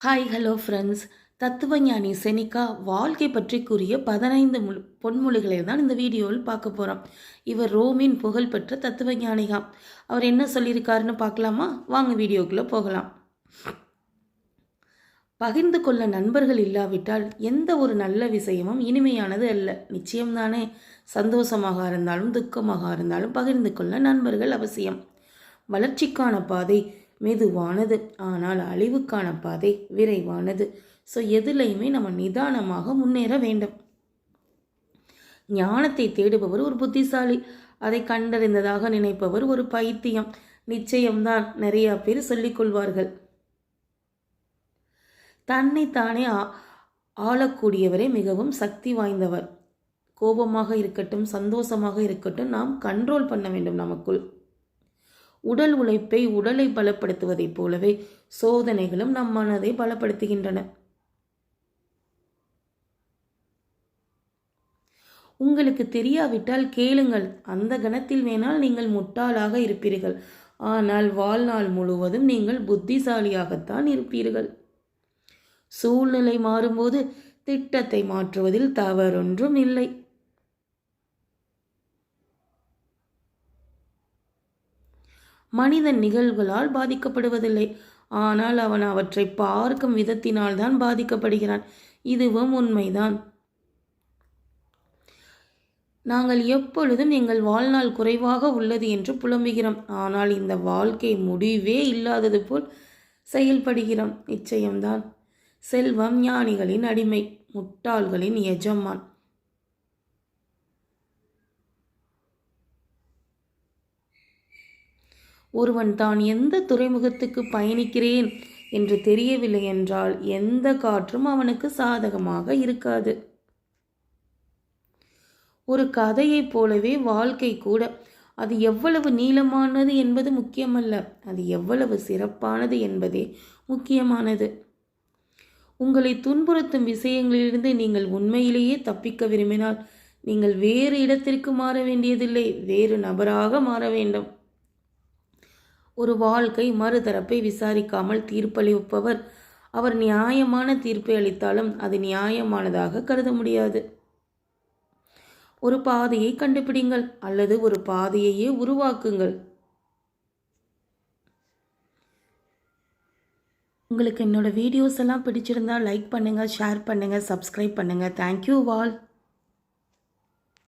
Hi hello friends. தத்துவஞானி செனிகா வாழ்க்கை பற்றி கூறிய 15 பொன்மொழிகளை தான் இந்த வீடியோவில் பார்க்க போகிறோம். இவர் ரோமின் புகழ்பெற்ற தத்துவஞானிகா. அவர் என்ன சொல்லியிருக்காருன்னு பார்க்கலாமா? வாங்க வீடியோக்குள்ளே போகலாம். பகிர்ந்து கொள்ள நண்பர்கள் இல்லாவிட்டால் எந்த ஒரு நல்ல விஷயமும் இனிமையானது அல்ல. நிச்சயம்தானே? சந்தோஷமாக இருந்தாலும் துக்கமாக இருந்தாலும் பகிர்ந்து கொள்ள நண்பர்கள் அவசியம். வளர்ச்சிக்கான பாதை மெதுவானது, ஆனால் அழிவுக்கான பாதை விரைவானது. ஸோ எதுலையுமே நம்ம நிதானமாக முன்னேற வேண்டும். ஞானத்தை தேடுபவர் ஒரு புத்திசாலி, அதை கண்டறிந்ததாக நினைப்பவர் ஒரு பைத்தியம். நிச்சயம்தான், நிறைய பேர் சொல்லிக்கொள்வார்கள். தன்னைத்தானே ஆளக்கூடியவரே மிகவும் சக்தி வாய்ந்தவர். கோபமாக இருக்கட்டும், சந்தோஷமாக இருக்கட்டும், நாம் கண்ட்ரோல் பண்ண வேண்டும் நமக்குள். உடல் உழைப்பை உடலை பலப்படுத்துவதைப் போலவே சோதனைகளும் நம் மனதை பலப்படுத்துகின்றன. உங்களுக்கு தெரியாவிட்டால் கேளுங்கள். அந்த கணத்தில் வேணால் நீங்கள் முட்டாளாக இருப்பீர்கள், ஆனால் வாழ்நாள் முழுவதும் நீங்கள் புத்திசாலியாகத்தான் இருப்பீர்கள். சூழ்நிலை மாறும்போது திட்டத்தை மாற்றுவதில் தவறொன்றும் இல்லை. மனிதன் நிகழ்வுகளால் பாதிக்கப்படுவதில்லை, ஆனால் அவன் அவற்றை பார்க்கும் விதத்தினால் தான் பாதிக்கப்படுகிறான். இதுவும் உண்மைதான். நாங்கள் எப்பொழுதும் எங்கள் வாழ்நாள் குறைவாக உள்ளது என்று புலம்புகிறோம், ஆனால் இந்த வாழ்க்கை முடிவே இல்லாதது போல் செயல்படுகிறோம். நிச்சயம்தான். செல்வம் ஞானிகளின் அடிமை, முட்டாள்களின் எஜமான். ஒருவன் தான் எந்த துறைமுகத்துக்கு பயணிக்கிறேன் என்று தெரியவில்லை என்றால் எந்த காற்றும் அவனுக்கு சாதகமாக இருக்காது. ஒரு கதையைப் போலவே வாழ்க்கை கூட. அது எவ்வளவு நீளமானது என்பது முக்கியமல்ல, அது எவ்வளவு சிறப்பானது என்பதே முக்கியமானது. உங்களை துன்புறுத்தும் விஷயங்களிலிருந்து நீங்கள் உண்மையிலேயே தப்பிக்க விரும்பினால் நீங்கள் வேறு இடத்திற்கு மாற வேண்டியதில்லை, வேறு நபராக மாற வேண்டும். ஒரு வாழ்க்கை மறுதரப்பை விசாரிக்காமல் தீர்ப்பளிப்பவர். அவர் நியாயமான தீர்ப்பை அளித்தாலும் அது நியாயமானதாக கருத முடியாது. ஒரு பாதையை கண்டுபிடிங்கள், அல்லது ஒரு பாதையையே உருவாக்குங்கள். உங்களுக்கு என்னோட வீடியோஸ் எல்லாம் பிடிச்சிருந்தா லைக் பண்ணுங்கள், ஷேர் பண்ணுங்கள், சப்ஸ்கிரைப் பண்ணுங்கள். Thank you all.